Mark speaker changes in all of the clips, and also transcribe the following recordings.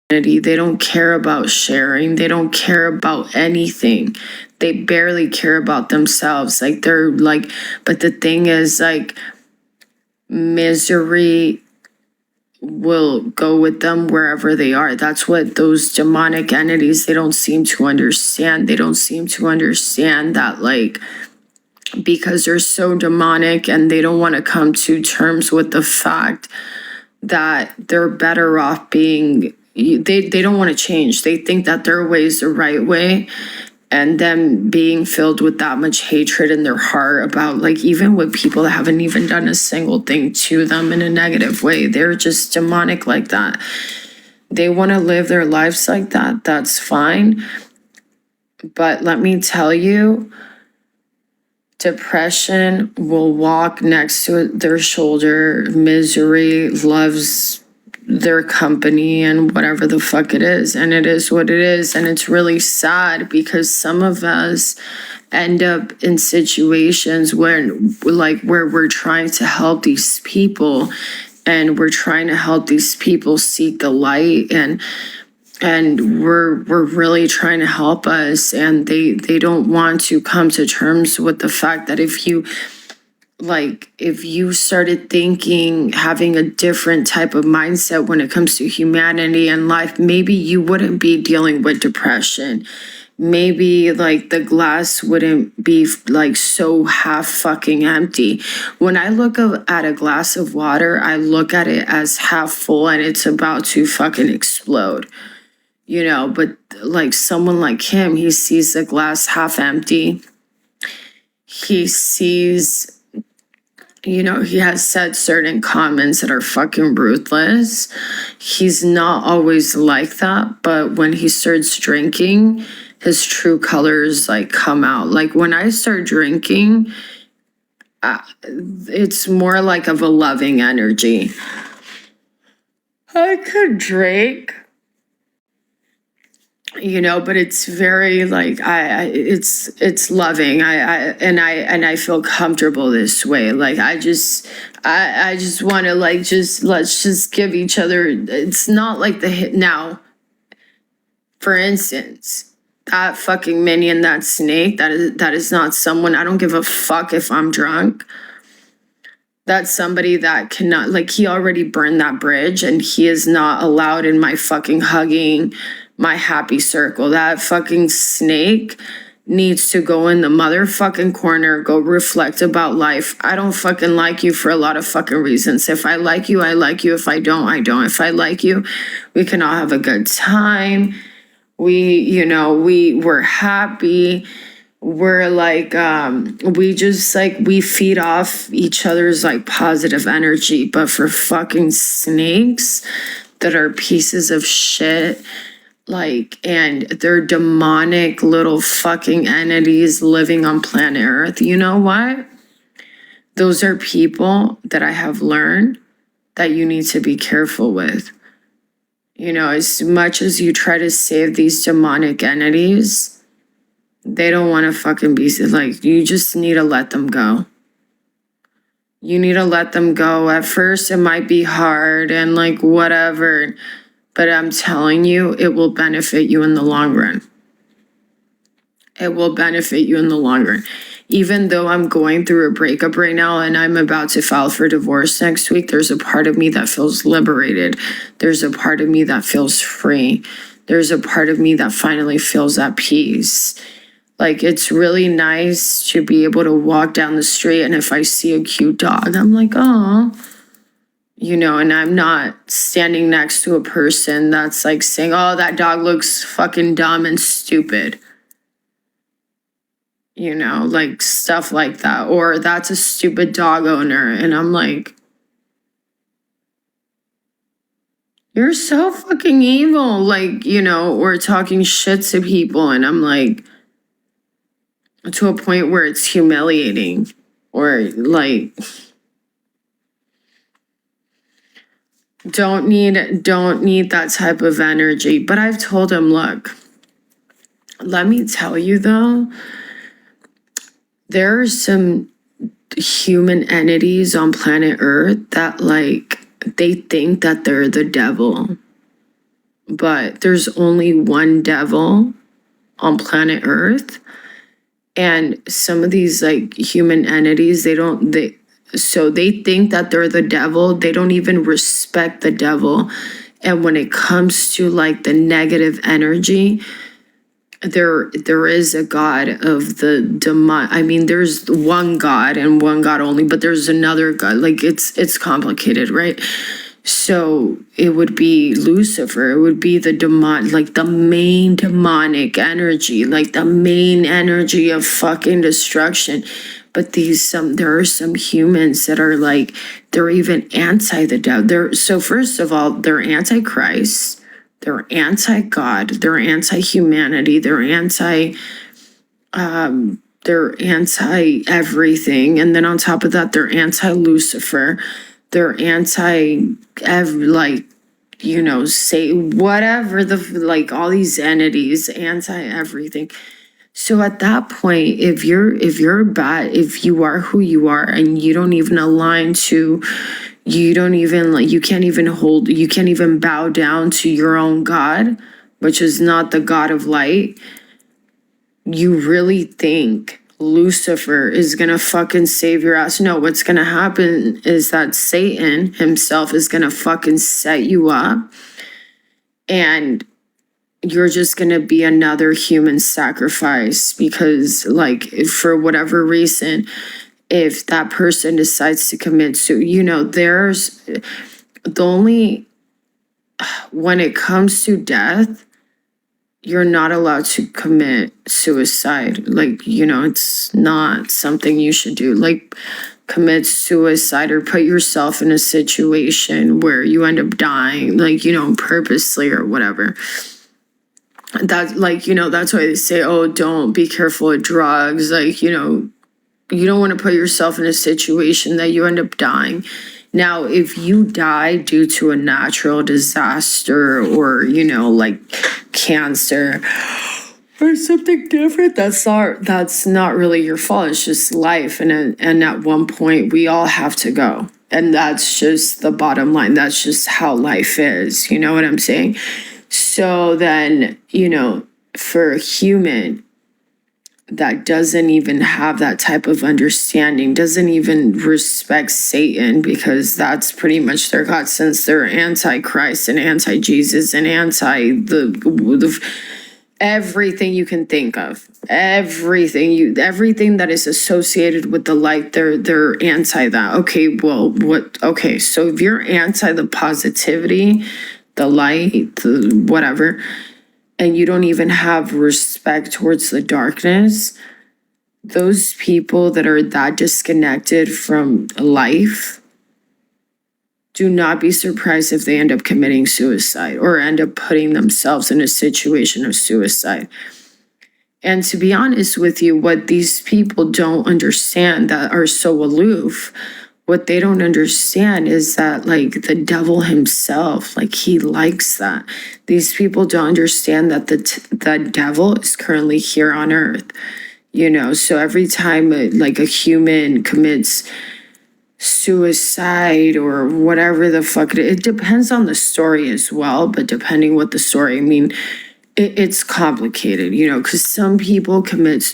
Speaker 1: They don't care about sharing. They don't care about anything. They barely care about themselves. Like, they're like, but the thing is, like, misery will go with them wherever they are. That's what those demonic entities, they don't seem to understand. They don't seem to understand that, like, because they're so demonic and they don't want to come to terms with the fact that they're better off being, they don't want to change. They think that their way is the right way, and them being filled with that much hatred in their heart about, like, even with people that haven't even done a single thing to them in a negative way. They're just demonic like that. They want to live their lives like that. That's fine. But let me tell you, depression will walk next to their shoulder. Misery loves their company and whatever the fuck it is. And it is what it is. And it's really sad because some of us end up in situations where we're trying to help these people, and we're trying to help these people seek the light, and we're really trying to help us, and they don't want to come to terms with the fact that if you started thinking, having a different type of mindset when it comes to humanity and life, maybe you wouldn't be dealing with depression. Maybe, like, the glass wouldn't be, like, so half fucking empty. When I look at a glass of water, I look at it as half full and it's about to fucking explode. But like someone like him, he sees the glass half empty. He sees, he has said certain comments that are fucking ruthless. He's not always like that, but when he starts drinking, his true colors, like, come out. Like, when I start drinking, it's more like of a loving energy. I could drink, but it's very, like, it's loving. I feel comfortable this way. Like, I just want to, like, let's just give each other. It's not like the hit now. For instance, that fucking minion, that snake, that is not someone. I don't give a fuck if I'm drunk. That's somebody that cannot, like, he already burned that bridge, and he is not allowed in my fucking hugging, my happy circle. That fucking snake needs to go in the motherfucking corner, go reflect about life. I don't fucking like you for a lot of fucking reasons. If I like you, I like you. If I don't, I don't. If I like you, we can all have a good time. We're happy. We're like, we feed off each other's, like, positive energy. But for fucking snakes that are pieces of shit, like, and they're demonic little fucking entities living on planet Earth, you know what? Those are people that I have learned that you need to be careful with. As much as you try to save these demonic entities, they don't want to fucking be, like, you just need to let them go. You need to let them go. At first, it might be hard and, like, whatever, but I'm telling you, it will benefit you in the long run. It will benefit you in the long run. Even though I'm going through a breakup right now and I'm about to file for divorce next week, there's a part of me that feels liberated. There's a part of me that feels free. There's a part of me that finally feels at peace. Like, it's really nice to be able to walk down the street, and if I see a cute dog, I'm like, oh, and I'm not standing next to a person that's, like, saying, oh, that dog looks fucking dumb and stupid. Like, stuff like that. Or that's a stupid dog owner. And I'm like, you're so fucking evil. Like, or talking shit to people. And I'm like, to a point where it's humiliating. Or, like, don't need that type of energy. But I've told him, look, let me tell you though, there are some human entities on planet Earth that, like, they think that they're the devil. but there's only one devil on planet Earth. And some of these like human entities, they think that they're the devil. They don't even respect the devil. And when it comes to like the negative energy, there is a God of the demon. I mean, there's one God and one God only, but there's another God. Like it's complicated, right? So it would be Lucifer. It would be the demon, like the main demonic energy, like the main energy of fucking destruction. But there are some humans that are like, they're even anti the devil. So first of all, they're anti-Christ. They're anti-God. They're anti-humanity. They're anti-everything. And then on top of that, they're anti-Lucifer. They're say whatever like all these entities, anti-everything. So at that point, if you're bad, if you are who you are and you don't even align to, you can't even bow down to your own God, which is not the God of light, you really think Lucifer is gonna fucking save your ass? No, what's gonna happen is that Satan himself is gonna fucking set you up, and you're just gonna be another human sacrifice because, like, for whatever reason, if that person decides to commit there's the only, when it comes to death, you're not allowed to commit suicide. Like, it's not something you should do. Like, commit suicide or put yourself in a situation where you end up dying, like, purposely or whatever. That's like, that's why they say, oh, don't be careful with drugs. Like, you don't want to put yourself in a situation that you end up dying. Now, if you die due to a natural disaster or, like cancer or something different, that's not really your fault. It's just life. And at one point, we all have to go. And that's just the bottom line. That's just how life is. You know what I'm saying? So then, for a human that doesn't even have that type of understanding, doesn't even respect Satan, because that's pretty much their God, since they're anti-Christ and anti-Jesus and anti the everything you can think of, everything that is associated with the light, they're anti that. Okay, well, okay, so if you're anti the positivity, the light, the whatever, and you don't even have respect towards the darkness, those people that are that disconnected from life, do not be surprised if they end up committing suicide or end up putting themselves in a situation of suicide. And to be honest with you, what these people don't understand that are so aloof, what they don't understand is that, like, the devil himself, like, he likes that. These people don't understand that the devil is currently here on earth, so every time like a human commits suicide or whatever the fuck it depends on the story as well, but depending what the story, I mean, it's complicated, because some people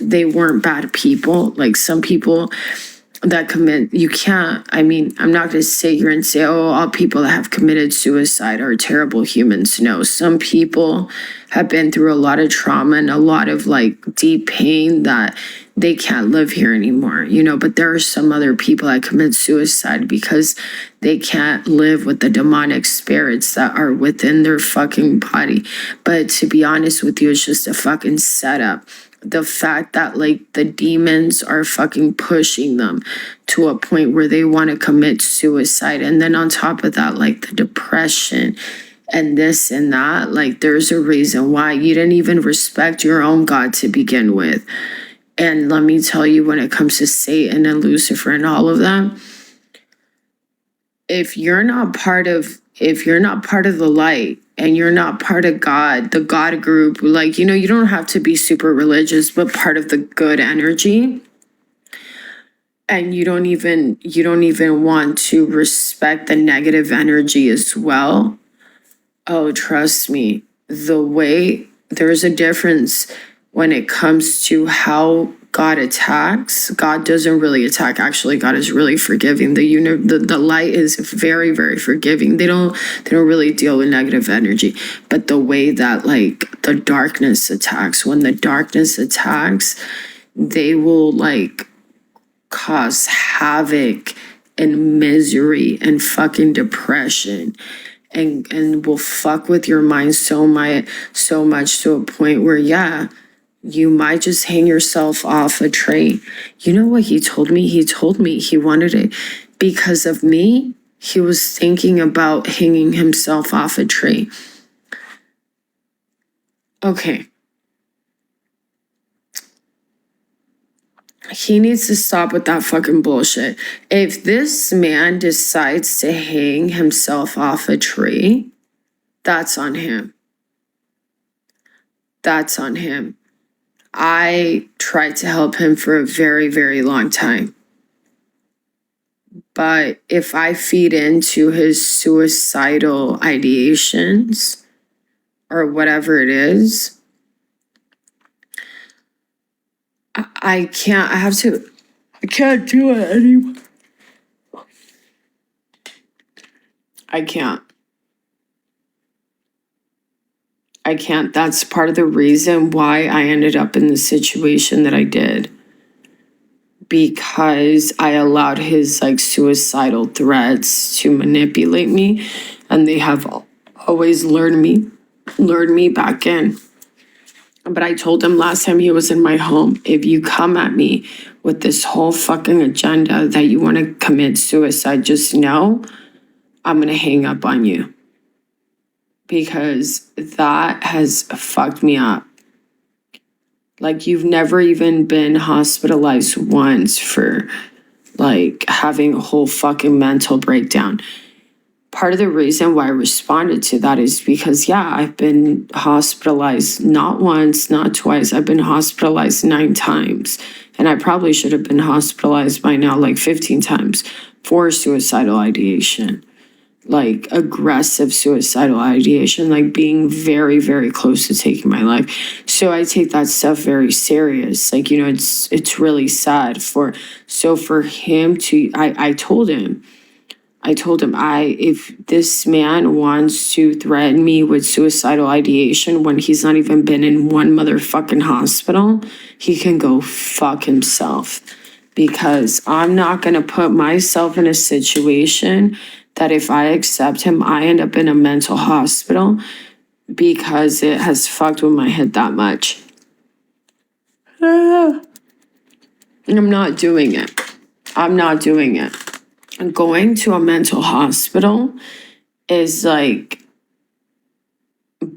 Speaker 1: they weren't bad people. Like, some people that commit, you can't, I mean, I'm not going to sit here and say, oh, all people that have committed suicide are terrible humans. No, some people have been through a lot of trauma and a lot of like deep pain that they can't live here anymore, but there are some other people that commit suicide because they can't live with the demonic spirits that are within their fucking body. But to be honest with you, it's just a fucking setup. The fact that like the demons are fucking pushing them to a point where they want to commit suicide. And then on top of that, like the depression and this and that, like there's a reason why you didn't even respect your own God to begin with. And let me tell you, when it comes to Satan and Lucifer and all of them, if you're not part of the light and you're not part of God, the God group, like, you don't have to be super religious, but part of the good energy, and you don't even want to respect the negative energy as well, Oh, trust me, there's a difference when it comes to how God attacks. God doesn't really attack. Actually, God is really forgiving. The light is very, very forgiving. They don't really deal with negative energy. But the way that like the darkness attacks, when the darkness attacks, they will like cause havoc and misery and fucking depression and will fuck with your mind so much to a point where you might just hang yourself off a train. You know what he told me? He told me he wanted it because of me. He was thinking about hanging himself off a tree. Okay. He needs to stop with that fucking bullshit. If this man decides to hang himself off a tree, that's on him. That's on him. I tried to help him for a very, very long time. But if I feed into his suicidal ideations or whatever it is, I can't do it anymore. I can't. That's part of the reason why I ended up in the situation that I did. Because I allowed his like suicidal threats to manipulate me, and they have always lured me back in. But I told him last time he was in my home, if you come at me with this whole fucking agenda that you want to commit suicide, just know I'm going to hang up on you. Because that has fucked me up. Like, you've never even been hospitalized once for like having a whole fucking mental breakdown. Part of the reason why I responded to that is because, I've been hospitalized not once, not twice. I've been hospitalized 9 times. And I probably should have been hospitalized by now like 15 times for suicidal ideation. Like aggressive suicidal ideation, like being very, very close to taking my life. So I take that stuff very serious. Like, it's really sad for him to, I told him, if this man wants to threaten me with suicidal ideation when he's not even been in one motherfucking hospital, he can go fuck himself. Because I'm not going to put myself in a situation that if I accept him, I end up in a mental hospital because it has fucked with my head that much. And I'm not doing it. Going to a mental hospital is like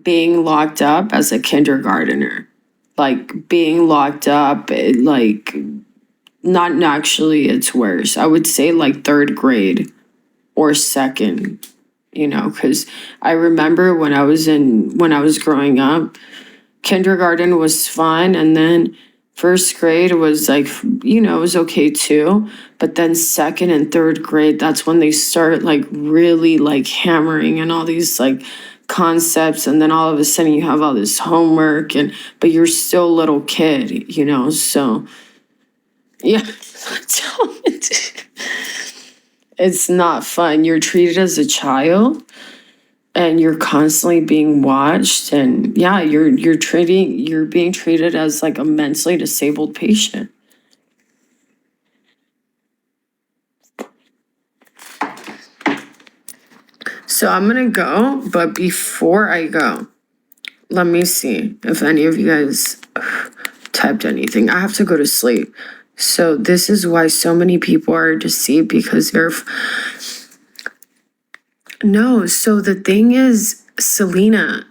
Speaker 1: being locked up as a kindergartner. Like being locked up, like not actually, it's worse. I would say like 3rd grade or 2nd, because I remember when I was growing up, kindergarten was fun, and then 1st grade was like, it was okay too. But then 2nd and 3rd grade, that's when they start like really like hammering and all these like concepts. And then all of a sudden you have all this homework but you're still a little kid, so yeah. It's not fun. You're treated as a child and you're constantly being watched, and you're being treated as like a mentally disabled patient. So I'm gonna go, but before I go, let me see if any of you guys typed anything. I have to go to sleep. So this is why so many people are deceived, because they're no. So the thing is, Selena,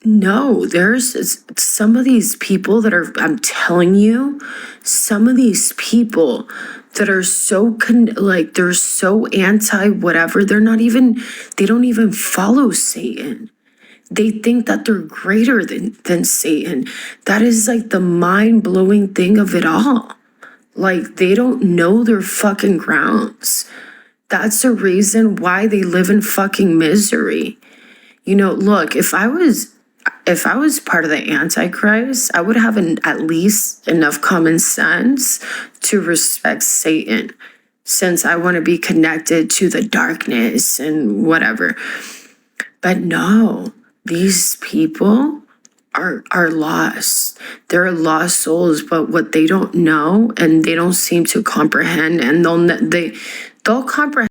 Speaker 1: no, there's some of these people that are, I'm telling you, some of these people that are so they're so anti whatever, they don't even follow Satan. They think that they're greater than Satan. That is like the mind-blowing thing of it all. Like, they don't know their fucking grounds. That's the reason why they live in fucking misery. You know, look, if I was part of the Antichrist, I would have at least enough common sense to respect Satan, since I want to be connected to the darkness and whatever. But no, these people are lost. They're lost souls, but what they don't know and they don't seem to comprehend, and they'll comprehend